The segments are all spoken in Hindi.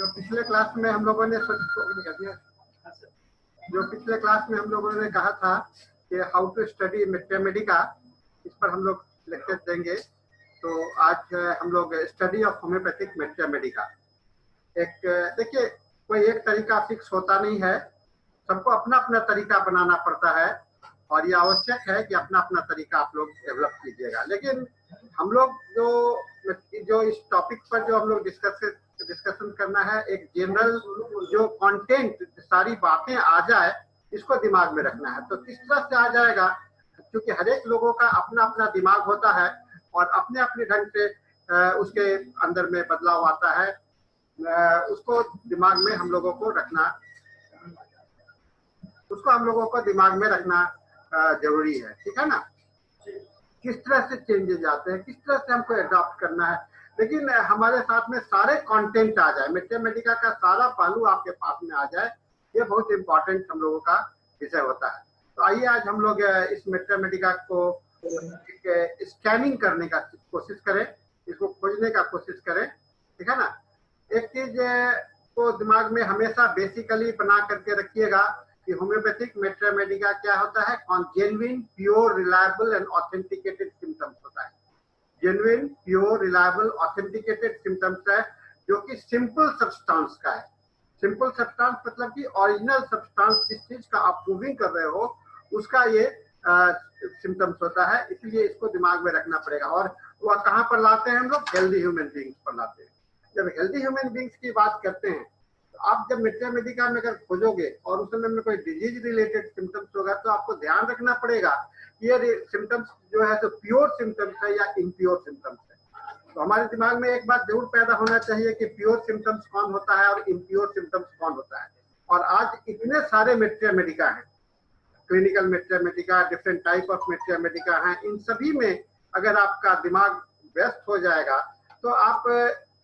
जो पिछले क्लास में हम लोगों ने कहा था कि हाउ टू स्टडी मैथमेटिका, इस पर हम लोग लेक्चर देंगे। तो आज हम लोग स्टडी ऑफ होम्योपैथिक मैथमेटिका। एक देखिए, कोई एक तरीका फिक्स होता नहीं है, सबको अपना अपना तरीका बनाना पड़ता है और ये आवश्यक है कि अपना अपना तरीका आप लोग डेवलप कीजिएगा। लेकिन हम लोग जो इस टॉपिक पर जो हम लोग डिस्कशन करना है, एक जनरल जो कंटेंट सारी बातें आ जाए, इसको दिमाग में रखना है। तो किस तरह से आ जाएगा, क्योंकि हर एक लोगों का अपना अपना दिमाग होता है और अपने अपने ढंग से उसके अंदर में बदलाव आता है। उसको दिमाग में हम लोगों को रखना, दिमाग में रखना जरूरी है, ठीक है ना। किस तरह से चेंजेस आते हैं, किस तरह से हमको एडॉप्ट करना है, लेकिन हमारे साथ में सारे कंटेंट आ जाए, मैथमेटिका का सारा पहलू आपके पास में आ जाए, ये बहुत इंपॉर्टेंट हम लोगों का विषय होता है। तो आइए आज हम लोग इस मैथमेटिका को स्कैनिंग करने का कोशिश करें, इसको खोजने का कोशिश करें, ठीक है ना। एक चीज को दिमाग में हमेशा बेसिकली बना करके रखिएगा कि होम्योपैथिक मैथमेटिका क्या होता है, genuine, pure, reliable and authenticated symptoms होता है। Genuine, pure, reliable, authenticated symptoms है, जो कि सिंपल सब्सटेंस का है। सिंपल सब्सटेंस मतलब कि ओरिजिनल सब्सटेंस, जिस चीज का आप प्रूविंग कर रहे हो उसका ये सिम्टम्स होता है, इसलिए इसको दिमाग में रखना पड़ेगा। और वह कहाँ पर लाते हैं हम लोग, हेल्दी ह्यूमन बींग्स पर लाते हैं। जब हेल्दी ह्यूमन बींग्स की बात करते हैं, तो आप जब मैथमेटिका में अगर खोजोगे और उस समय में कोई डिजीज रिलेटेड सिम्टम्स होगा, तो आपको ध्यान रखना पड़ेगा कि ये सिम्टम्स जो है तो प्योर सिम्टम्स है या इम्प्योर सिम्टम्स है। तो हमारे दिमाग में एक बात जरूर पैदा होना चाहिए कि प्योर सिम्टम्स कौन होता है और इम्प्योर सिम्टम्स कौन होता है। और आज इतने सारे मैथमेटिका हैं, clinical Mathematica, different type of Mathematica हैं, इन सभी में अगर आपका दिमाग व्यस्त हो जाएगा तो आप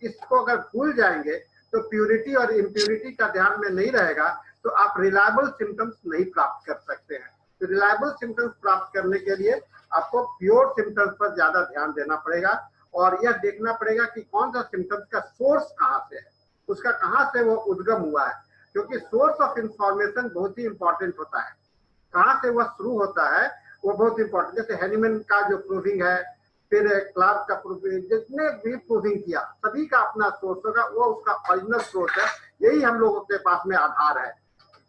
इसको अगर भूल जाएंगे, तो प्यूरिटी और इम्प्यूरिटी का ध्यान में नहीं रहेगा, तो आप रिलायबल सिम्टम्स नहीं प्राप्त कर सकते हैं। तो रिलायबल सिम्टम्स प्राप्त करने के लिए आपको प्योर सिम्टम्स पर ज्यादा ध्यान देना पड़ेगा और यह देखना पड़ेगा कि कौन सा सिम्टम्स का सोर्स कहाँ से है, उसका कहाँ से वो उद्गम हुआ है, क्योंकि सोर्स ऑफ इंफॉर्मेशन बहुत ही इंपॉर्टेंट होता है। कहाँ से वह शुरू होता है वो बहुत इंपॉर्टेंट। जैसे हैनीमैन का जो प्रूविंग है, फिर क्लार्क का प्रूविंग, जितने भी प्रूविंग किया सभी का अपना सोर्स होगा, वो उसका ओरिजिनल सोर्स है। यही हम लोगों के पास में आधार है।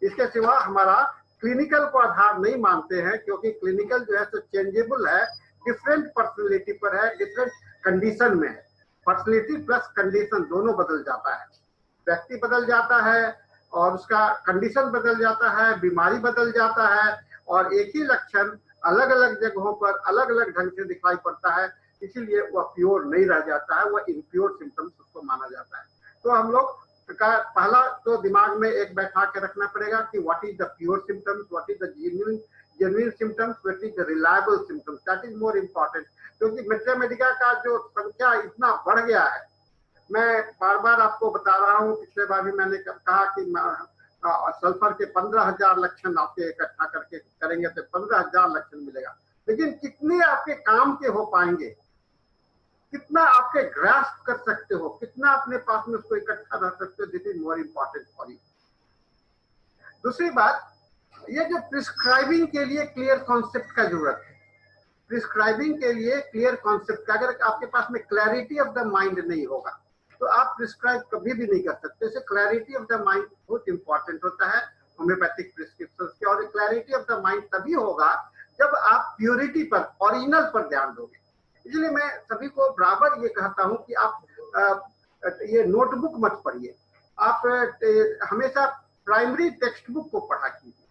इसके सिवा हमारा क्लिनिकल को आधार नहीं मानते हैं, क्योंकि क्लिनिकल जो है तो चेंजेबल है, डिफरेंट पर्सनैलिटी पर है, डिफरेंट कंडीशन में है। पर्सनैलिटी प्लस कंडीशन दोनों बदल जाता है, व्यक्ति बदल जाता है और उसका कंडीशन बदल जाता है, बीमारी बदल जाता है, और एक ही लक्षण अलग अलग जगहों पर अलग अलग ढंग से दिखाई पड़ता है, इसीलिए वह प्योर नहीं रह जाता है, वह इम्प्योर सिम्टम्स उसको माना जाता है। तो हम लोग का पहला तो दिमाग में एक बैठा के रखना पड़ेगा कि what is the pure symptoms, what is the genuine symptoms, what is the reliable symptoms, that is more important. क्योंकि मैथमेटिका का जो संख्या इतना बढ़ गया है, मैं बार बार आपको बता रहा हूँ, पिछले बार भी मैंने कहा कि सल्फर के 15,000 लक्षण आपके इकट्ठा करके करेंगे तो 15,000 लक्षण मिलेगा, लेकिन कितने आपके काम के हो पाएंगे, कितना आपके ग्रास्प कर सकते हो, कितना अपने पास में उसको इकट्ठा रख सकते हो, this is more important for you. दूसरी बात, ये जो प्रिस्क्राइबिंग के लिए क्लियर कॉन्सेप्ट का जरूरत है। प्रिस्क्राइबिंग के लिए क्लियर कॉन्सेप्ट का, अगर आपके पास में क्लैरिटी ऑफ द माइंड नहीं होगा तो आप प्रिस्क्राइब कभी भी नहीं कर सकते। जैसे क्लैरिटी ऑफ द माइंड बहुत इंपॉर्टेंट होता है होम्योपैथिक प्रिस्क्रिप्शन के, और क्लैरिटी ऑफ द माइंड तभी होगा जब आप प्योरिटी पर, ओरिजिनल पर ध्यान दोगे। इसलिए मैं सभी को बराबर ये कहता हूं कि आप ये नोटबुक मत पढ़िए, आप हमेशा प्राइमरी टेक्स्ट बुक को पढ़ा कीजिए,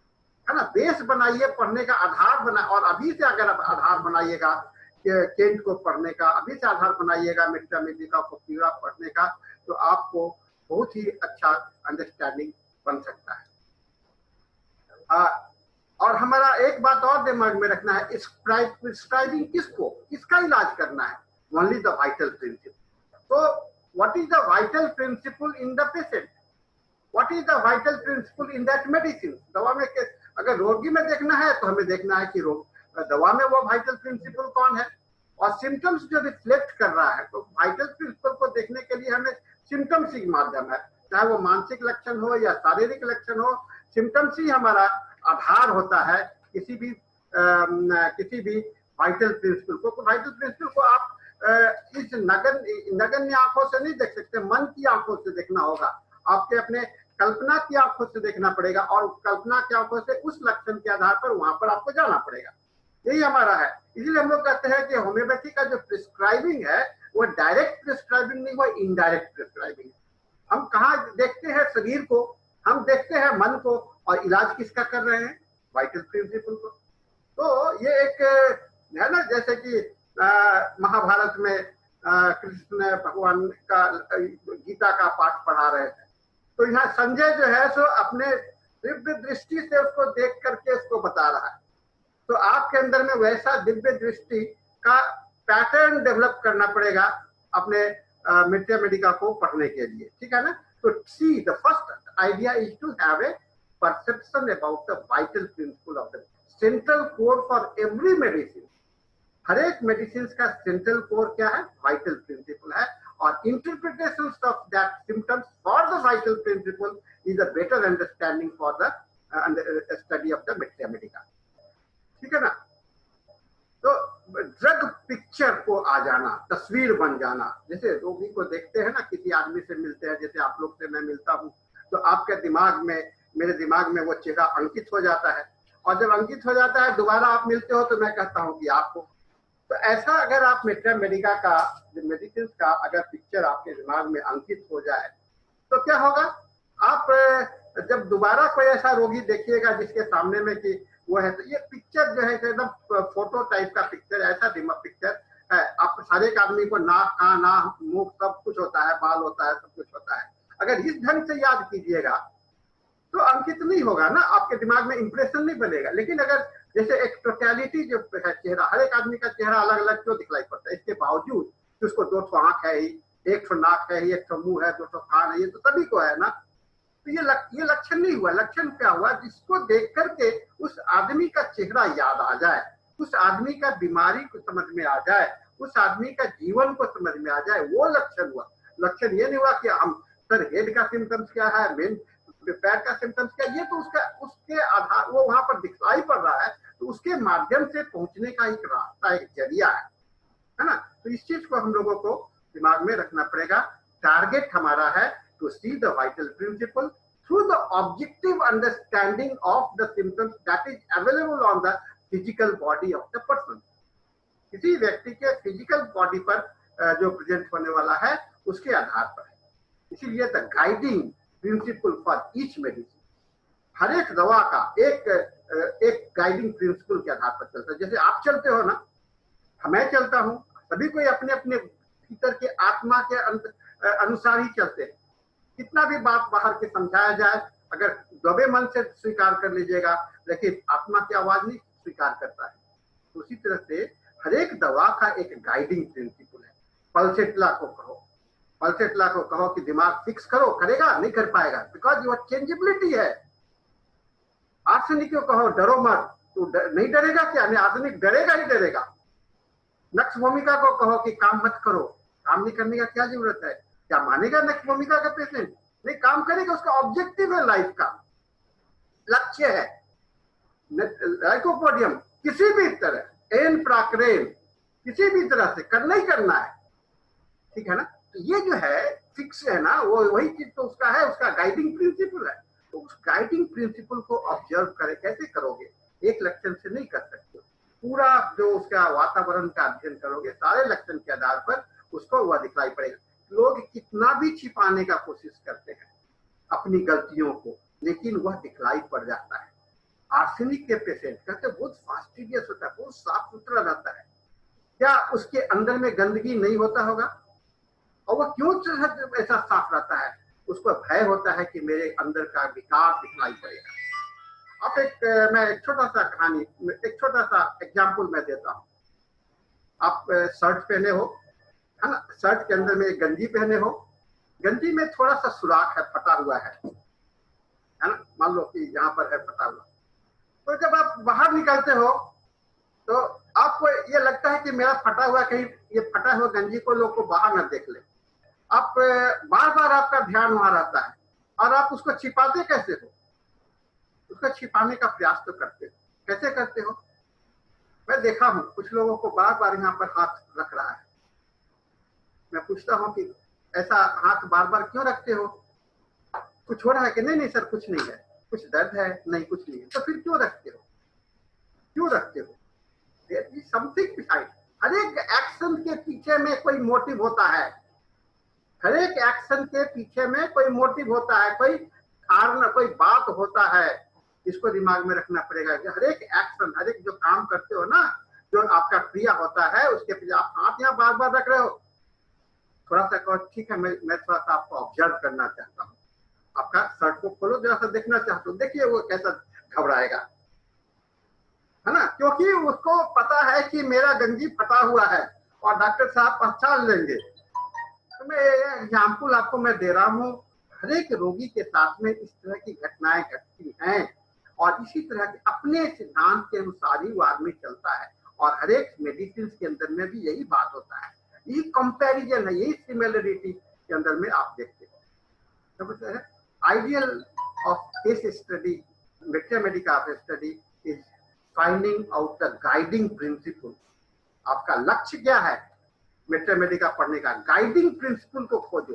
है ना। बेस बनाइए, पढ़ने का आधार बना, और अभी से अगर आप आधार बनाइएगा केंट को पढ़ने का, अभी से आधार बनाइएगा मैथमेटिका को पूरा पढ़ने का, तो आपको बहुत ही अच्छा अंडरस्टैंडिंग बन सकता है। और हमारा एक बात और दिमाग में रखना है, प्रिस्क्राइबिंग किसको, किसका इलाज करना है, ओनली द वाइटल प्रिंसिपल। तो what is the vital principle in the patient, what is the vital principle in that medicine. दवा में अगर रोगी में देखना है तो हमें देखना है कि दवा में वो वाइटल प्रिंसिपल कौन है, और सिम्टम्स जो रिफ्लेक्ट कर रहा है, तो वाइटल प्रिंसिपल को देखने के लिए हमें सिम्टम्स ही माध्यम है। चाहे वो मानसिक लक्षण हो या शारीरिक लक्षण हो, सिम्टम्स ही हमारा आधार होता है किसी भी वाइटल प्रिंसिपल को। वाइटल प्रिंसिपल को आप इस नगण्य आंखों से नहीं देख सकते, मन की आंखों से देखना होगा, आपके अपने कल्पना की आंखों से देखना पड़ेगा, और कल्पना की आंखों से उस लक्षण के आधार पर वहां पर आपको जाना पड़ेगा। यही हमारा है। इसलिए हम लोग कहते हैं कि होम्योपैथी का जो प्रिस्क्राइबिंग है वो डायरेक्ट प्रिस्क्राइबिंग नहीं, वो इनडायरेक्ट प्रिस्क्राइबिंग है। हम कहाँ देखते हैं शरीर को, हम देखते हैं मन को, और इलाज किसका कर रहे हैं? वाइटल प्रिंसिपल को। तो ये एक है ना, जैसे कि महाभारत में कृष्ण भगवान का गीता का पाठ पढ़ा रहे थे, तो यहाँ संजय जो है सो अपने दिव्य दृष्टि से उसको देख करके उसको बता रहा है। तो आपके अंदर में वैसा दिव्य दृष्टि का पैटर्न डेवलप करना पड़ेगा अपने मिट्टिया मेडिका को पढ़ने के लिए, ठीक है ना। तो see the first idea is to have a perception about the vital principle of the central core for every medicine. हर एक मेडिसिन का सेंट्रल कोर क्या है? वाइटल प्रिंसिपल है, और interpretation of that symptoms for the vital principle is a better understanding for the study of the materia medica, ठीक है ना। तो ड्रग पिक्चर को आ जाना, तस्वीर बन जाना, जैसे रोगी को देखते हैं ना, किसी आदमी से मिलते हैं, जैसे आप लोग से मैं मिलता हूँ, तो आपके दिमाग में, मेरे दिमाग में वो चेहरा अंकित हो जाता है, और जब अंकित हो जाता है दोबारा आप मिलते हो तो मैं कहता हूँ कि आपको। तो ऐसा अगर आप मिट्टिया मेडिका का मेडिसिन का अगर पिक्चर आपके दिमाग में अंकित हो जाए तो क्या होगा? आप जब दोबारा कोई ऐसा रोगी देखिएगा जिसके सामने में कि वो है, तो ये पिक्चर जो है एकदम फोटो टाइप का पिक्चर, ऐसा दिमाग पिक्चर है। आप सारे एक आदमी को नाक, कान, मुंह सब कुछ होता है, बाल होता है, सब कुछ होता है, अगर इस ढंग से याद कीजिएगा तो अंकित नहीं होगा ना, आपके दिमाग में इंप्रेशन नहीं बनेगा। लेकिन अगर जैसे एक टोटलिटी जो है चेहरा, हर एक आदमी का चेहरा अलग अलग क्यों दिखलाई पड़ता है, इसके बावजूद कि उसको 2 ठो आंख है ही, 1 ठो नाक है ही, 1 ठो मुंह है, 2 ठो कान है, ये तो सभी को है ना। तो ये लक्षण नहीं हुआ। लक्षण क्या हुआ? जिसको देख करके उस आदमी का चेहरा याद आ जाए, उस आदमी का बीमारी को समझ में आ जाए, उस आदमी का जीवन को समझ में आ जाए, वो लक्षण हुआ। लक्षण ये नहीं हुआ कि हम सर हेड का सिम्टम्स क्या है, मेन पैर का सिम्टम्स क्या, ये तो उसके आधार वो वहां पर दिखलाई पड़ रहा है, तो उसके माध्यम से पहुंचने का एक रास्ता, एक जरिया है ना। तो इस चीज को हम लोगों को दिमाग में रखना पड़ेगा। टारगेट हमारा है to see the vital principle through the objective understanding of the symptoms that is available on the physical body of the person. किसी व्यक्ति के फिजिकल बॉडी पर जो प्रेजेंट होने वाला है उसके आधार पर है। इसीलिए the guiding principle for each medicine, हर एक दवा का एक गाइडिंग प्रिंसिपल के आधार पर चलता है। जैसे आप चलते हो ना, मैं चलता हूँ, सभी कोई अपने अपने भीतर के आत्मा के अनुसार ही चलते हैं। कितना भी बात बाहर के समझाया जाए, अगर दबे मन से स्वीकार कर लीजिएगा, लेकिन आत्मा की आवाज नहीं स्वीकार करता है। तो उसी तरह से हर एक दवा का एक गाइडिंग प्रिंसिपल है। पल्सेटला को कहो, पल्सेटला को कहो कि दिमाग फिक्स करो, करेगा? नहीं कर पाएगा, बिकॉज ये चेंजेबिलिटी है। आर्सेनिक को कहो डरो मत, तो नहीं डरेगा क्या? नहीं, आर्सेनिक डरेगा ही डरेगा। नक्ष भूमिका को कहो कि काम मत करो, काम नहीं करने का क्या जरूरत है? क्या मानेगा नक्ष भूमिका का पेशेंट? नहीं, काम करेगा, उसका ऑब्जेक्टिव है, लाइफ का लक्ष्य है। लाइकोपोडियम किसी भी तरह, एन प्राक्रेन किसी भी तरह से करना ही करना है, ठीक है ना। तो ये जो है फिक्स है ना, वो वही चीज तो उसका है, उसका गाइडिंग प्रिंसिपल है। तो उस गाइडिंग प्रिंसिपल को ऑब्जर्व करें, कैसे करोगे? एक लक्षण से नहीं कर सकते, पूरा जो उसका वातावरण का अध्ययन करोगे, सारे लक्षण के आधार पर उसको वह दिखलाई पड़ेगा। लोग कितना भी छिपाने का कोशिश करते हैं अपनी गलतियों को, लेकिन वह दिखलाई पड़ जाता है। आर्सेनिक के पेशेंट कहते बहुत फास्टिडियस होता है, बहुत साफ सुथरा रहता है, क्या उसके अंदर में गंदगी नहीं होता होगा? और वह क्यों ऐसा साफ रहता है? उसको भय होता है कि मेरे अंदर का विकार दिखलाई पड़ेगा। अब मैं एक छोटा सा कहानी, एक छोटा सा एग्जाम्पल मैं देता हूँ। आप शर्ट पहने हो, है ना, शर्ट के अंदर में एक गंजी पहने हो, गंजी में थोड़ा सा सुराख है, फटा हुआ है ना, मान लो कि यहाँ पर है फटा हुआ। तो जब आप बाहर निकलते हो तो आपको ये लगता है कि मेरा फटा हुआ, कहीं ये फटा हुआ गंजी को लोग को बाहर न देख ले। आप बार बार आपका ध्यान वहां रहता है, और आप उसको छिपाते कैसे हो? उसको छिपाने का प्रयास तो करते हो, कैसे करते हो? मैं देखा हूं कुछ लोगों को बार बार यहाँ पर हाथ रख रहा है, मैं पूछता हूं कि ऐसा हाथ बार बार क्यों रखते हो? कुछ हो रहा है कि नहीं? नहीं सर कुछ नहीं है। कुछ दर्द है? नहीं कुछ नहीं है। तो फिर क्यों रखते हो? क्यों रखते हो? Something behind. हर एक एक्शन के पीछे में कोई मोटिव होता है, हर एक एक्शन के पीछे में कोई मोटिव होता है, कोई कारण, कोई बात होता है। इसको दिमाग में रखना पड़ेगा कि हर एक एक्शन, हर एक जो काम करते हो ना, जो आपका क्रिया होता है, उसके पीछे आप हाथ यहाँ बार बार रख रहे हो। थोड़ा सा कहो ठीक है, मैं थोड़ा सा आपको ऑब्जर्व करना चाहता हूँ, आपका शर्ट को खोलो, जरा सा देखना चाहता हूँ, देखिए वो कैसा घबराएगा, है ना? क्योंकि उसको पता है कि मेरा गंजी फटा हुआ है और डॉक्टर साहब पहचान लेंगे। तो मैं एग्जाम्पल आपको मैं दे रहा हूँ, हर एक रोगी के साथ में इस तरह की घटनाएं घटती हैं और इसी तरह के अपने सिद्धांत के अनुसार ही वो आदमी चलता है। और हर एक मेडिसिन के अंदर में भी यही बात होता है, यही कंपैरिजन है, यही सिमिलरिटी के अंदर में आप देखते हैं। Ideal of this study, mathematics of study is finding out the guiding principal. आपका लक्ष्य क्या है मैथमेटिक्स पढ़ने का? गाइडिंग प्रिंसिपल को खोजो,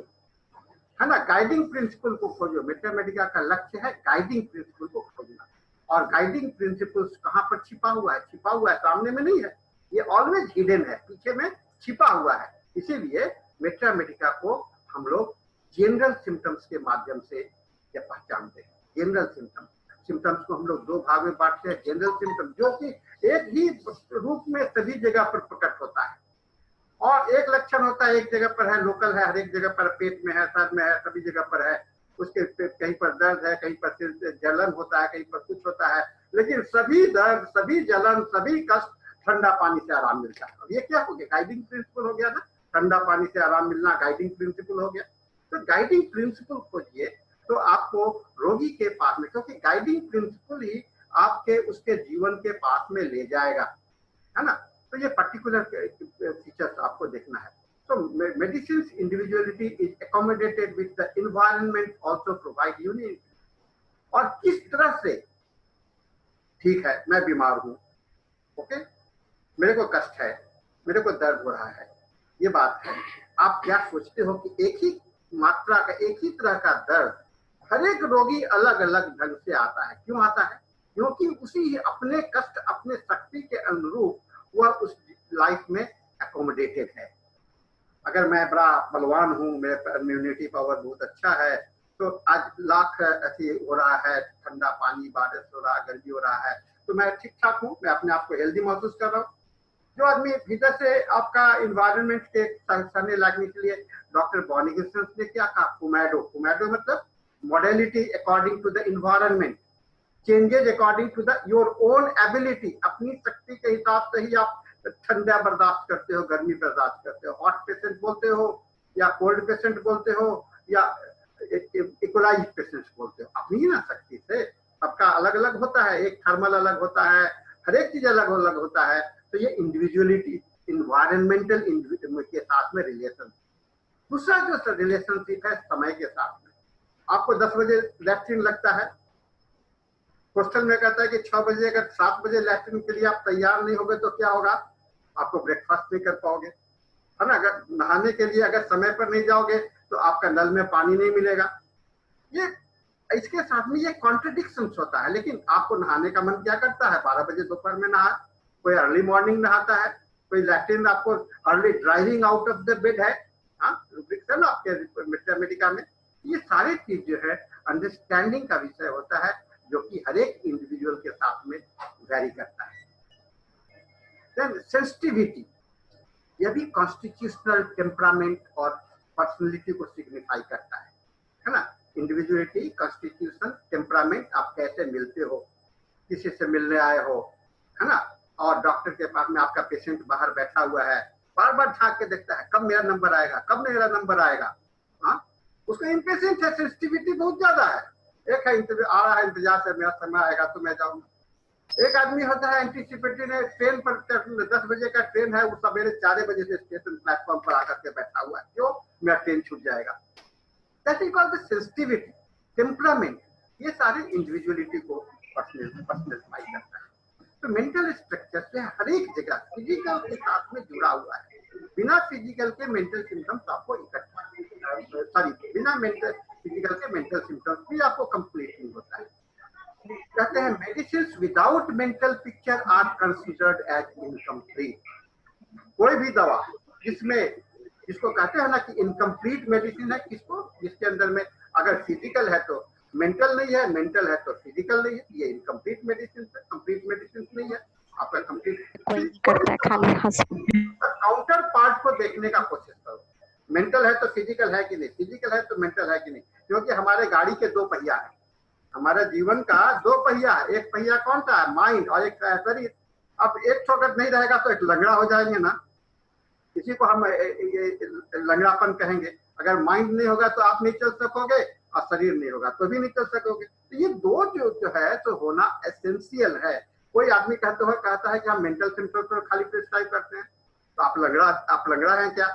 है ना? गाइडिंग प्रिंसिपल को खोजो। मैथमेटिक्स का लक्ष्य है गाइडिंग प्रिंसिपल को खोजना। और गाइडिंग प्रिंसिपल्स कहाँ पर छिपा हुआ है? छिपा हुआ है, सामने में नहीं है, ये ऑलवेज हिडन है, पीछे में छिपा हुआ है। इसीलिए मैथमेटिक्स को हम लोग जनरल सिम्टम्स के माध्यम से ये पहचानते हैं। जनरल सिम्टम्स को हम लोग दो भाग में बांटते हैं। जनरल सिम्टम जो कि एक ही रूप में सभी जगह पर प्रकट होता है, और एक लक्षण होता है एक जगह पर है, लोकल है, हर एक जगह पर, पेट में है, सर में है, सभी जगह पर है। उसके कहीं पर दर्द है, कहीं पर सिर जलन होता है, कहीं पर कुछ होता है, लेकिन सभी दर्द, सभी जलन, सभी कष्ट ठंडा पानी से आराम मिलता है। अब ये क्या हो गया? गाइडिंग प्रिंसिपल हो गया ना, ठंडा पानी से आराम मिलना गाइडिंग प्रिंसिपल हो गया। तो गाइडिंग प्रिंसिपल खोजिए तो आपको रोगी के पास में, क्योंकि गाइडिंग प्रिंसिपल ही आपके उसके जीवन के पास में ले जाएगा, है ना? तो ये पर्टिकुलर फीचर्स आपको देखना है। तो medicine individuality is accommodated with the environment also provide unity. और किस तरह से, ठीक है मैं बीमार हूं, ओके, मेरे को कष्ट है, मेरे को दर्द हो रहा है, ये बात है। आप क्या सोचते हो कि एक ही मात्रा का, एक ही तरह का दर्द हर एक रोगी अलग अलग ढंग से आता है? क्यों आता है? क्योंकि उसी अपने कष्ट, अपने शक्ति के अनुरूप वह उस लाइफ में अकोमोडेटेड है। अगर मैं बड़ा बलवान हूँ, मेरे इम्यूनिटी पावर बहुत अच्छा है, तो आज लाख ऐसी हो रहा है, ठंडा पानी, बारिश हो रहा है, गर्मी हो रहा है, तो मैं ठीक ठाक हूँ, मैं अपने आप को हेल्दी महसूस कर रहा हूँ। जो आदमी भीतर से आपका इन्वायरमेंट के सहने लगने के लिए, डॉक्टर बॉनिगसन ने क्या कहा? पोमैडो मतलब modality according to the environment, changes according to the your own ability. अपनी शक्ति के हिसाब से ही आप ठंडा बर्दाश्त करते हो, गर्मी बर्दाश्त करते हो, हॉट पेशेंट बोलते हो या कोल्ड पेशेंट बोलते हो या इक्वलाइज पेशेंट बोलते हो, अपनी ना शक्ति से। सबका अलग अलग होता है, एक थर्मल अलग होता है, हर एक चीज अलग अलग होता है। तो ये इंडिविजुअलिटी, इन्वायरमेंटल के साथ में रिलेशन। दूसरा जो रिलेशनशिप है समय के साथ में। आपको 10 बजे लैट्रिन लगता है, हॉस्टल में कहता है कि 6 बजे, अगर 7 बजे लैट्रिन के लिए आप तैयार नहीं होगे तो क्या होगा? आपको ब्रेकफास्ट नहीं कर पाओगे, है ना? अगर नहाने के लिए अगर समय पर नहीं जाओगे तो आपका नल में पानी नहीं मिलेगा। ये इसके साथ में ये कॉन्ट्रडिक्शन होता है। लेकिन आपको नहाने का मन क्या करता है? 12 बजे दोपहर में नहा, कोई अर्ली मॉर्निंग नहाता है, कोई लैट्रिन आपको early driving out of the bed है, रुब्रिक्स ना आपके मैथमेटिक्स में। ये सारी चीज जो है अंडरस्टैंडिंग का विषय होता है, जो कि हर एक इंडिविजुअल के साथ में वैरी करता है। देन सेंसिटिविटी, यह भी कॉन्स्टिट्यूशनल टेम्परामेंट और पर्सनैलिटी को सिग्निफाई करता है ना? इंडिविजुअलिटी, कॉन्स्टिट्यूशन, टेम्परामेंट, आप कैसे मिलते हो, किसी से मिलने आए हो, है ना? और डॉक्टर के पास में आपका पेशेंट बाहर बैठा हुआ है, बार बार झांक के देखता है कब मेरा नंबर आएगा, कब मेरा नंबर आएगा। हाँ, उसका इम्पेशेंट है, सेंसिटिविटी बहुत ज्यादा है। एक है आ रहा है इंतजार से, मेरा समय आएगा तो मैं जाऊंगा। एक आदमी होता है एंटीसिपेटरी ने, ट्रेन पर 10 बजे का ट्रेन है, वो सवेरे 4 बजे से स्टेशन प्लेटफॉर्म पर आकर के बैठा हुआ है, क्यों? मेरा ट्रेन छूट जाएगा। That is called the sensitivity. Temperament, ये सारे इंडिविजुअलिटी को पर्सनलाइज करता है। तो मेंटल स्ट्रक्चर से हर एक जगह फिजिकल के साथ में जुड़ा हुआ है। बिना फिजिकल के मेंटल सिम्टम्स आपको बिना मेंटल फिजिकल के मेंटल सिम्टम्स भी आपको कंप्लीट नहीं होता है। कहते हैं medicine without mental picture are considered as incomplete. कोई भी दवा जिसको कहते हैं ना कि इनकम्प्लीट मेडिसिन है, किसको, जिसके अंदर में अगर फिजिकल है तो मेंटल नहीं है, मेंटल है तो फिजिकल नहीं है, ये इनकम्प्लीट मेडिसिन है। कंप्लीट मेडिसिन नहीं है आपका कंप्लीट। काउंटर पार्ट को देखने का कोशिश करो, मेंटल है तो फिजिकल है कि नहीं, फिजिकल है तो मेंटल है कि नहीं। क्योंकि हमारे गाड़ी के दो पहिया है, हमारे जीवन का दो पहिया है। एक पहिया कौन सा है, माइंड, और एक शरीर। अब एक छोकर नहीं रहेगा तो एक लंगड़ा हो जाएंगे ना, इसी को हम लंगड़ापन कहेंगे। अगर माइंड नहीं होगा तो आप नहीं चल सकोगे, और शरीर नहीं होगा तो भी नहीं चल सकोगे। तो ये दो जो है तो होना एसेंशियल है। कोई आदमी कहता है कि हम मेंटल सिम्टम्स पर खाली प्रिस्क्राइब करते हैं, तो आप लंगड़ा हैं क्या?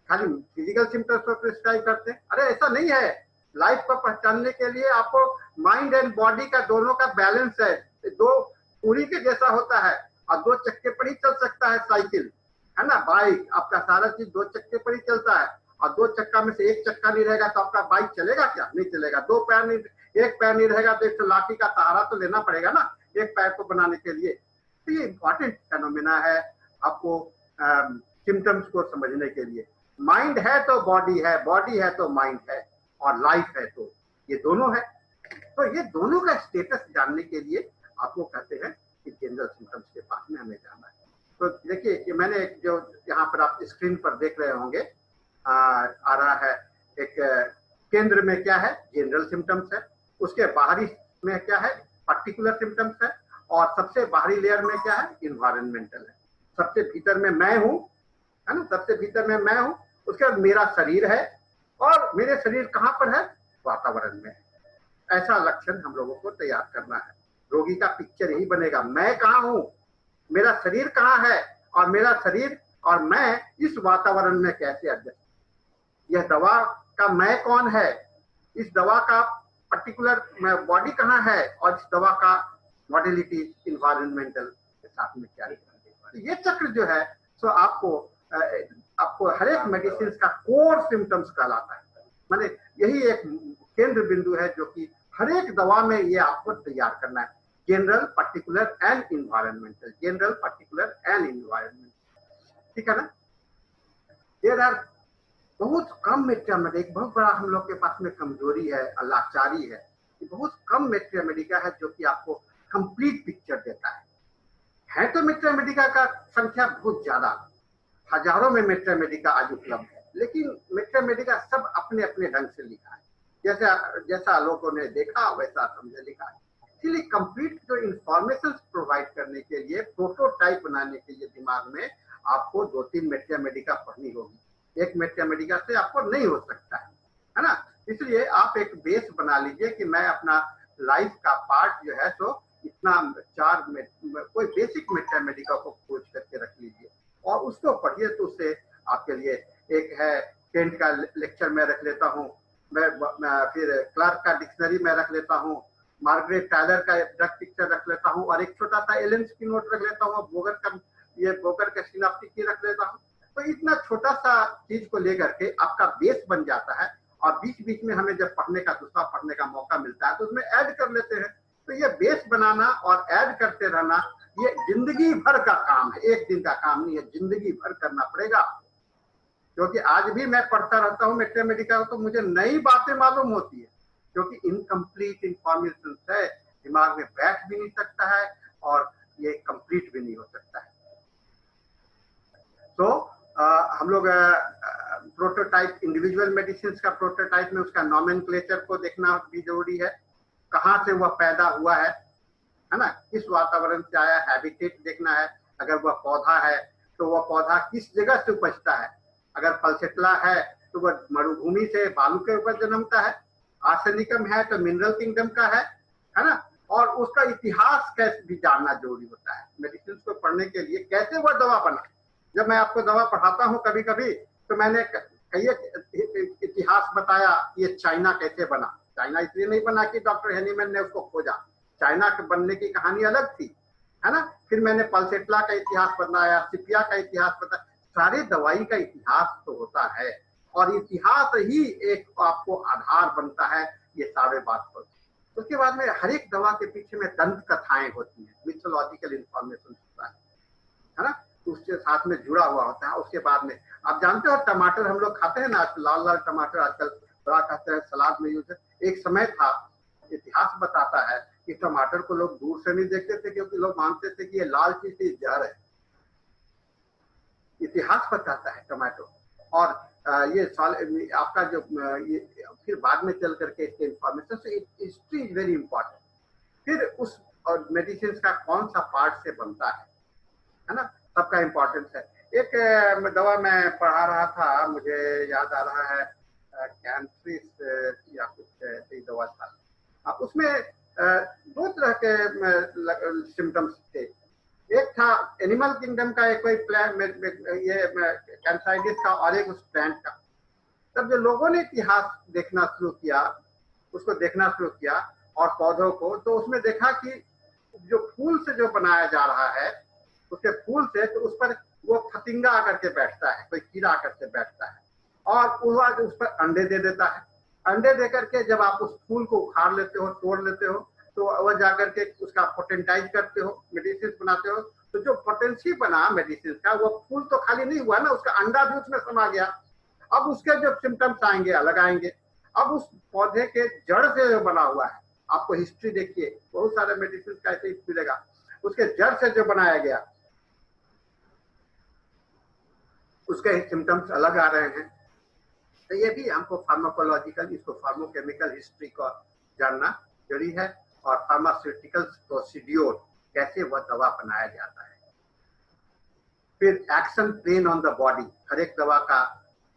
खाली फिजिकल सिम्टम्स पर प्रिस्क्राइब करते हैं? अरे ऐसा नहीं है। लाइफ को पहचानने के लिए आपको माइंड एंड बॉडी का दोनों का बैलेंस है। दो पूरी के जैसा होता है, और दो चक्के पर ही चल सकता है साइकिल, है ना, बाइक, आपका सारा चीज दो चक्के पर ही चलता है। और दो चक्का में से एक चक्का नहीं रहेगा तो आपका बाइक चलेगा क्या? नहीं चलेगा। दो पैर नहीं, एक पैर नहीं रहेगा तो एक लाठी का सहारा तो लेना पड़ेगा ना एक पैर को बनाने के लिए। तो ये इंपॉर्टेंट फेनोमेना है आपको सिम्टम्स को समझने के लिए। माइंड है तो बॉडी है, बॉडी है तो माइंड है, और लाइफ है तो ये दोनों है। तो ये दोनों का स्टेटस जानने के लिए आपको कहते हैं कि जनरल सिम्टम्स के पास में हमें जाना है। तो देखिए कि मैंने जो यहाँ पर आप स्क्रीन पर देख रहे होंगे आ रहा है, एक केंद्र में क्या है, जनरल सिम्टम्स है, उसके बाहरी में क्या है, पर्टिकुलर सिम्टम्स है, और सबसे बाहरी लेयर में क्या है, इन्वायरमेंटल है। सबसे भीतर में मैं हूँ, है ना, सबसे भीतर में मैं हूँ, उसके बाद मेरा शरीर है, और मेरे शरीर कहाँ पर है, वातावरण में। ऐसा लक्षण हम लोगों को तैयार करना है। रोगी का पिक्चर यही बनेगा, मैं कहाँ हूँ, मेरा शरीर कहाँ है, और मेरा शरीर और मैं इस वातावरण में कैसे एडजस्ट। यह दवा का मैं कौन है, इस दवा का पर्टिकुलर बॉडी कहाँ है, और इस दवा का मॉडलिटी इन्वायरमेंटल के साथ में क्या है। तो ये चक्र जो है सो आपको हर एक मेडिसिन का कोर सिम्टम्स कहलाता है। माने यही एक केंद्र बिंदु है जो कि हर एक दवा में ये आपको तैयार करना है। General, particular and environmental, general, particular and environmental, ठीक है ना। देयर आर बहुत कम मेट्रियामेडिक, बहुत बड़ा हम लोग के पास में कमजोरी है, लाचारी है, बहुत कम मेट्रियामेडिका है जो कि आपको कंप्लीट पिक्चर देता है। तो मेट्रियामेडिका का संख्या बहुत ज्यादा, हजारों में मेट्रियामेडिका आज उपलब्ध है, लेकिन मेट्रियामेडिका सब अपने अपने ढंग से लिखा है, जैसा लोगों ने देखा वैसा समझे लिखा है। इसलिए कंप्लीट जो इंफॉर्मेशन प्रोवाइड करने के लिए, प्रोटोटाइप बनाने के लिए दिमाग में आपको 2-3 मेट्रियामेडिका पढ़नी होगी। एक मेट्रियामेडिका से आपको नहीं हो सकता है ना। इसलिए आप एक बेस बना लीजिए कि मैं अपना लाइफ का पार्ट जो है सो इतना 4 कोई बेसिक मेट्रियामेडिका को खोज करके रख लीजिए और उसको पढ़िए। तो उससे आपके लिए एक है केंट का लेक्चर मैं रख लेता हूँ, मैं फिर क्लार्क का डिक्शनरी में रख लेता हूँ, मार्गरेट टायलर का ड्रग पिक्चर रख लेता हूँ, और एक छोटा सा एलेंस की नोट रख लेता हूँ, बोगर का सिनाप्टिक की रख लेता हूँ। तो इतना छोटा सा चीज को लेकर के आपका बेस बन जाता है, और बीच बीच में हमें जब पढ़ने का दूसरा पढ़ने का मौका मिलता है तो उसमें ऐड कर लेते हैं। तो ये बेस बनाना और ऐड करते रहना ये जिंदगी भर का काम है, एक दिन का काम नहीं है, जिंदगी भर करना पड़ेगा। क्योंकि आज भी मैं पढ़ता रहता हूँ मेट्रियामेडिका, तो मुझे नई बातें मालूम होती है, क्योंकि इनकम्प्लीट इंफॉर्मेशन है, दिमाग में बैठ भी नहीं सकता है और ये कंप्लीट भी नहीं हो सकता है। तो हम लोग प्रोटोटाइप, इंडिविजुअल मेडिसिन का प्रोटोटाइप में उसका नॉमेनक्लेचर को देखना भी जरूरी है, कहाँ से वह पैदा हुआ है ना, किस वातावरण से आया, हैबिटेट देखना है। अगर वह पौधा है तो वह पौधा किस जगह से उपजता है। अगर पल्सेटला है तो वह मरुभूमि से बालू के ऊपर जन्मता है, आर्सेनिकम है तो मिनरल किंगडम का है ना। और उसका इतिहास कैसे भी जानना जरूरी होता है मेडिसिन को पढ़ने के लिए, कैसे वह दवा बना। जब मैं आपको दवा पढ़ाता हूँ कभी कभी तो मैंने कई इतिहास बताया, ये चाइना कैसे बना, चाइना इसलिए नहीं बना कि डॉक्टर हेनीमैन ने उसको खोजा, चाइना के बनने की कहानी अलग थी, है ना। फिर मैंने पल्सेट्ला का इतिहास बताया, सिपिया का इतिहास बताया। सारे दवाई का इतिहास तो होता है, और इतिहास ही एक आपको आधार बनता है ये सारे बात पर। उसके बाद में हर एक दवा के पीछे में दंत कथाएं होती हैं, मिथोलॉजिकल इंफॉर्मेशन होता है ना, उसके साथ में जुड़ा हुआ होता है। उसके बाद में आप जानते हो टमाटर हम लोग खाते हैं ना, लाल लाल टमाटर आजकल बड़ा खाते हैं, सलाद में यूज है। एक समय था, इतिहास बताता है कि टमाटर को लोग दूर से नहीं देखते थे, क्योंकि लोग मानते थे कि ये लाल चीज थी, जहर है। इतिहास बताता है टमाटो। और ये साल आपका जो ये फिर बाद में चल करके इसके इंफॉर्मेशन से हिस्ट्री इज वेरी इंपॉर्टेंट। फिर उस और मेडिसिन का कौन सा पार्ट से बनता है ना, सबका इंपॉर्टेंस है। एक दवा मैं पढ़ा रहा था, मुझे याद आ रहा है कैंट्रिस या कुछ ऐसी दवा था, उसमें दो तरह के सिम्टम्स थे। एक था एनिमल किंगडम का एक कोई ये कैंसाइटिस का, और एक उस प्लांट का। तब जो लोगों ने इतिहास देखना शुरू किया, उसको देखना शुरू किया और पौधों को, तो उसमें देखा कि जो फूल से जो बनाया जा रहा है, उसके फूल से, तो उस पर वो फतिंगा आकर के बैठता है, कोई कीड़ा आकर के बैठता है, और उस पर अंडे दे देता है। अंडे दे करके जब आप उस फूल को उखाड़ लेते हो, तोड़ लेते हो, तो वह जाकर के उसका पोटेंटाइज करते हो, मेडिसिन बनाते हो। तो जो पोटेंसी बना मेडिसिन का, वो फूल तो खाली नहीं हुआ ना, उसका अंडा भी उसमें समा गया। अब उसके जो सिम्टम्स आएंगे अलग आएंगे। अब उस पौधे के जड़ से जो बना हुआ है, आपको हिस्ट्री देखिए, बहुत सारे मेडिसिन का ऐसे मिलेगा, उसके जड़ से जो बनाया गया उसके सिम्टम्स अलग आ रहे हैं। तो ये भी हमको फार्माकोलॉजिकल, इसको फार्मोकेमिकल हिस्ट्री को जानना जरूरी है, और फार्मास्यूटिकल प्रोसीड्योर, कैसे वह दवा बनाया जाता है। फिर action plan on the body, हर एक दवा का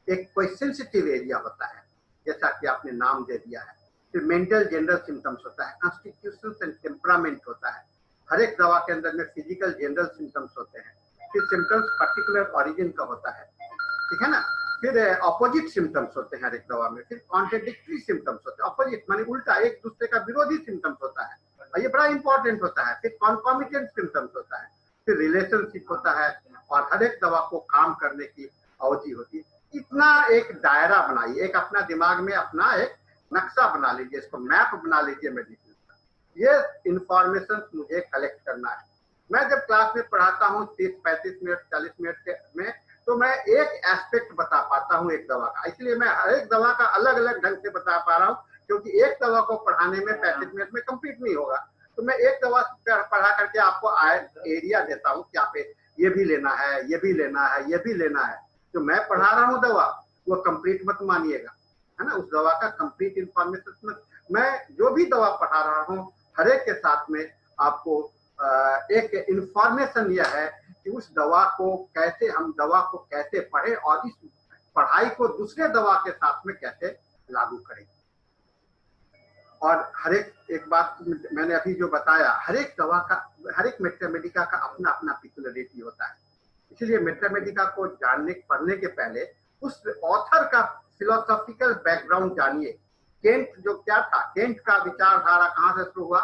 एक कोई सेंसिटिव एरिया होता है, जैसा कि आपने नाम दे दिया है। फिर मेंटल जनरल सिम्टम्स होता है, कॉन्स्टिट्यूशन एंड टेम्परामेंट होता है। हर एक दवा के अंदर में फिजिकल जनरल सिम्टम्स होते हैं। फिर सिम्टम्स पर्टिकुलर ऑरिजिन का होता है, ठीक है ना। फिर अपोजिट सिम्टम्स होते हैं हर एक दवा में। फिर कॉन्ट्रेडिक्टरी सिम्टम्स होते हैं, अपोजिट माने उल्टा, एक दूसरे का विरोधी सिम्टम्स होता है, और ये बड़ा इंपॉर्टेंट होता है। फिर कॉन्कॉमिटेंट सिम्टम्स होता है, फिर रिलेशनशिप होता है, और हर एक दवा को काम करने की अवधि होती है। इतना एक दायरा बनाइए, एक अपना दिमाग में अपना एक नक्शा बना लीजिए, इसको मैप बना लीजिए मेडिसिन का। ये इंफॉर्मेशन मुझे कलेक्ट करना है। मैं जब क्लास में पढ़ाता हूँ 30-35 मिनट 40 मिनट में, तो मैं एक एस्पेक्ट बता पाता हूँ एक दवा का, इसलिए मैं हर एक दवा का अलग अलग ढंग से बता पा रहा हूँ, क्योंकि एक दवा को पढ़ाने में 35 मिनट में कंप्लीट नहीं होगा। तो मैं एक दवा पढ़ा करके आपको एरिया देता हूँ कि आप ये भी लेना है, ये भी लेना है, ये भी लेना है। जो मैं पढ़ा रहा हूँ दवा, वो कंप्लीट मत मानिएगा, है ना। उस दवा का कंप्लीट इंफॉर्मेशन, मैं जो भी दवा पढ़ा रहा हूँ हर एक के साथ में आपको एक इंफॉर्मेशन यह है कि उस दवा को कैसे, हम दवा को कैसे पढ़े, और इस पढ़ाई को दूसरे दवा के साथ में कैसे लागू करें। और हर एक बात मैंने अभी जो बताया, हर एक दवा का, हर एक मेट्रामेडिका का अपना अपना पिक्युलरिटी होता है। इसलिए मेट्रामेडिका को जानने, पढ़ने के पहले उस ऑथर का फिलोसॉफिकल बैकग्राउंड जानिए। केंट जो क्या था, केंट का विचारधारा कहाँ से शुरू हुआ,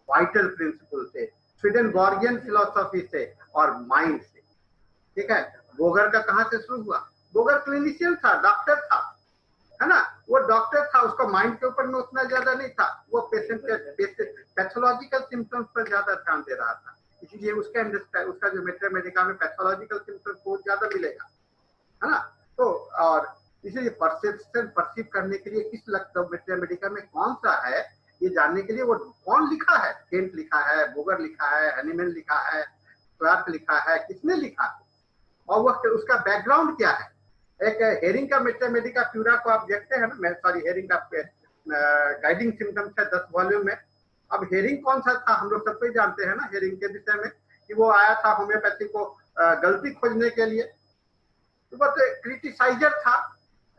वाइटल प्रिंसिपल से, स्वीडेनबॉर्गियन फिलोसॉफी से और माइंड से, ठीक है। बोगर का कहाँ से शुरू हुआ, बोगर क्लिनिशियन था, डॉक्टर था, है ना। वो डॉक्टर था, उसका माइंड के ऊपर में उतना ज्यादा नहीं था, वो पेशेंट के पैथोलॉजिकल सिम्टम्स पर ज्यादा ध्यान दे रहा था। इसलिए उसका जो मेट्रामेडिका में पैथोलॉजिकल सिम्टम्स बहुत ज्यादा मिलेगा, है ना। तो और इसलिए परसेप्शन, परसीव करने के लिए किस लगता मेट्रामेडिका में कौन सा है, ये जानने के लिए वो कौन लिखा है, केंट लिखा है, बोगर लिखा है, हनीमैन लिखा है, क्लार्क लिखा है, किसने लिखा है, और वो उसका बैकग्राउंड क्या है। एक हेरिंग का मेट्रामेडिका प्यूरा को आप देखते हैं ना, सॉरी हेरिंग का गाइडिंग सिम्टम्स है 10 वॉल्यूम में। अब हेरिंग कौन सा था, हम लोग सब कोई जानते हैं ना हेरिंग के विषय में, कि वो आया था होम्योपैथी को गलती खोजने के लिए, तो वो क्रिटिसाइजर था,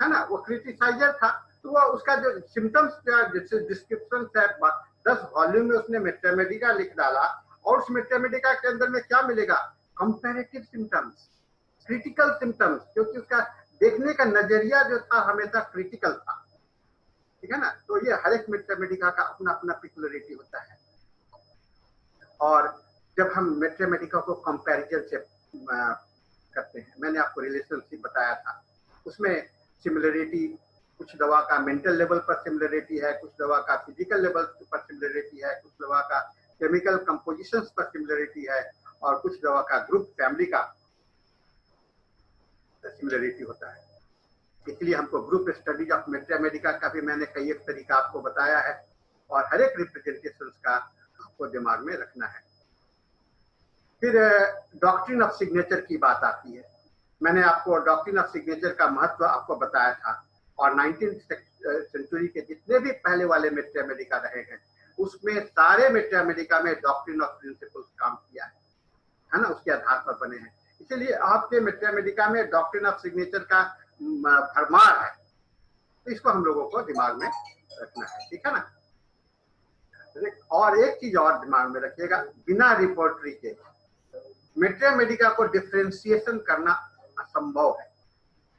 है ना, वो क्रिटिसाइजर था। तो वो उसका जो सिम्टम्स का डिस्क्रिप्शन है 10 वॉल्यूम में उसने मेट्रामेडिका लिख डाला, और उस मेट्रामेडिका के अंदर में क्या मिलेगा, कंपैरेटिव सिम्टम्स, क्रिटिकल सिम्टम्स, क्योंकि उसका देखने का नजरिया जो था हमेशा क्रिटिकल था, ठीक है ना। तो ये हर एक मैथमेटिका का अपना अपना पिकुलरिटी होता है। और जब हम मैथमेटिका को कंपैरिजन से करते हैं, मैंने आपको रिलेशनशिप बताया था, उसमें सिमिलरिटी कुछ दवा का मेंटल लेवल पर सिमिलरिटी है, कुछ दवा का फिजिकल लेवल पर सिमिलरिटी है, कुछ दवा का केमिकल कंपोजिशंस पर सिमिलरिटी है, और कुछ दवा का ग्रुप फैमिली का सिमिलरिटी होता है। इसलिए हमको ग्रुप स्टडीज ऑफ मैथमेटिका का भी मैंने कई एक तरीका आपको बताया है, और हर एक रिप्रेजेंटेशन का आपको दिमाग में रखना है। फिर डॉक्ट्रिन ऑफ सिग्नेचर की बात आती है। मैंने आपको डॉक्ट्रिन ऑफ सिग्नेचर का महत्व आपको बताया था, और 19th सेंचुरी के जितने भी पहले वाले मैथमेटिका रहे हैं, उसमें सारे मैथमेटिका में डॉक्ट्रिन ऑफ प्रिंसिपल्स काम किया है ना, उसके आधार पर बने हैं। इसलिए आपके मैथमेटिका में डॉक्ट्रिन ऑफ सिग्नेचर का भरमार है, तो इसको हम लोगों को दिमाग में रखना है, ठीक है ना। और एक चीज और दिमाग में रखिएगा, बिना रिपोर्टरी के मैथमेटिका को डिफरेंशिएशन करना असंभव है।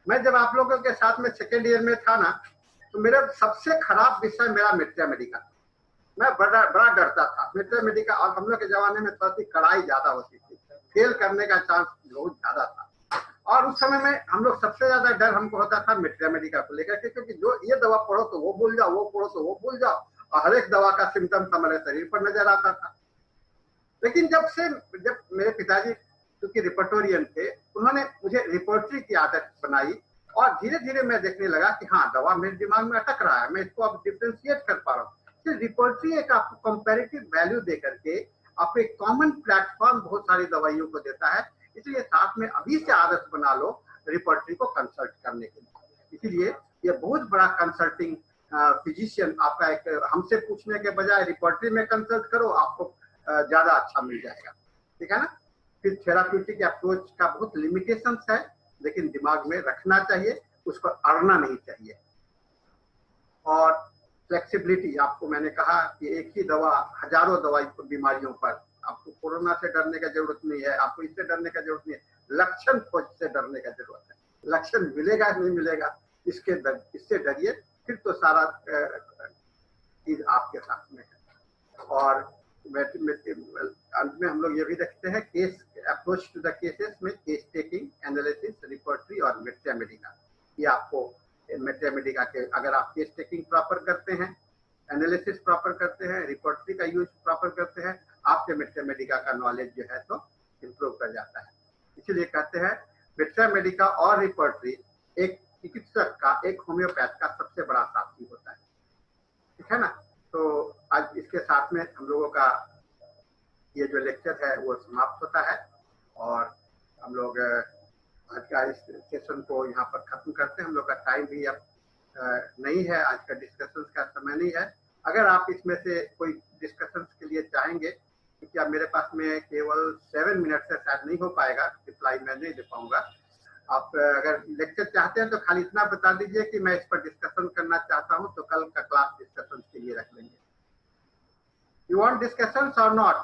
मैं जब आप लोगों के साथ में सेकेंड ईयर में था ना, तो मेरा सबसे खराब विषय मेरा मैथमेटिका, मैं बड़ा डरता था मैथमेटिका। और हम लोग के जमाने में थोड़ी सी कड़ाई ज्यादा होती थी, फेल करने का चांस बहुत ज्यादा था। और उस समय में हम लोग सबसे ज्यादा डर हमको होता था मैथमेटिका को लेकर के, क्योंकि जो ये दवा पढ़ो तो वो भूल जाओ, वो पढ़ो तो वो भूल जाओ, और हर एक दवा का सिम्टम्स हमारे शरीर पर नजर आता था। लेकिन जब मेरे पिताजी क्योंकि रिपोर्टोरियन थे, उन्होंने मुझे रिपोर्टरी की आदत बनाई, और धीरे धीरे मैं देखने लगा कि हाँ, दवा मेरे दिमाग में अटक रहा है, मैं इसको अब डिफ्रेंशिएट कर पा रहा हूँ। रिपोर्टरी एक आपको कंपैरेटिव वैल्यू दे करके आपको एक कॉमन प्लेटफॉर्म बहुत सारी दवाइयों को देता है। इसलिए साथ में अभी से आदत बना लो रिपोर्टरी को कंसल्ट करने के लिए। इसीलिए ये बहुत बड़ा कंसल्टिंग फिजिशियन आपका एक, हमसे पूछने के बजाय रिपोर्टरी में कंसल्ट करो, आपको ज्यादा अच्छा मिल जाएगा, ठीक है ना। फिर थेराप्यूटिक अप्रोच का बहुत लिमिटेशंस है, लेकिन दिमाग में रखना चाहिए, उसको अड़ना नहीं चाहिए। और फ्लेक्सिबिलिटी, आपको मैंने कहा कि एक ही दवा हजारों दवाई बीमारियों पर, आपको कोरोना से डरने का जरूरत नहीं है, आपको इससे डरने का जरूरत नहीं है, लक्षण खोज से डरने का जरूरत है। लक्षण मिलेगा नहीं मिलेगा इससे डरिए, फिर तो सारा चीज आपके साथ में है। और अंत में हम लोग ये भी देखते हैं case approach to the cases में, केस टेकिंग, एनालिसिस, रिपोर्टरी और मैथमेटिका। ये आपको मैथमेटिका के, अगर आप केस टेकिंग प्रॉपर करते हैं, एनालिसिस प्रॉपर करते हैं, रिपोर्टरी का यूज प्रॉपर करते हैं, आपके मैथमेटिका का नॉलेज जो है तो इम्प्रूव कर जाता है। इसलिए कहते हैं मैथमेटिका और रिपोर्टरी एक चिकित्सक का, एक होम्योपैथ का सबसे बड़ा साथी होता है, ठीक है ना। तो आज इसके साथ में हम लोगों का ये जो लेक्चर है वो समाप्त होता है, और हम लोग आज का इस सेशन को यहाँ पर खत्म करते हैं। हम लोग का टाइम भी अब नहीं है, आज का डिस्कशन का समय नहीं है। अगर आप इसमें से कोई डिस्कशन के लिए चाहेंगे, क्योंकि अब मेरे पास में केवल 7 मिनट से शायद नहीं हो पाएगा, रिप्लाई मैं नहीं दे पाऊंगा। आप अगर लेक्चर चाहते हैं तो खाली इतना बता दीजिए कि मैं इस पर डिस्कशन करना चाहता हूं, तो कल का क्लास डिस्कशन के लिए रख लेंगे। यू वांट डिस्कशंस और नॉट?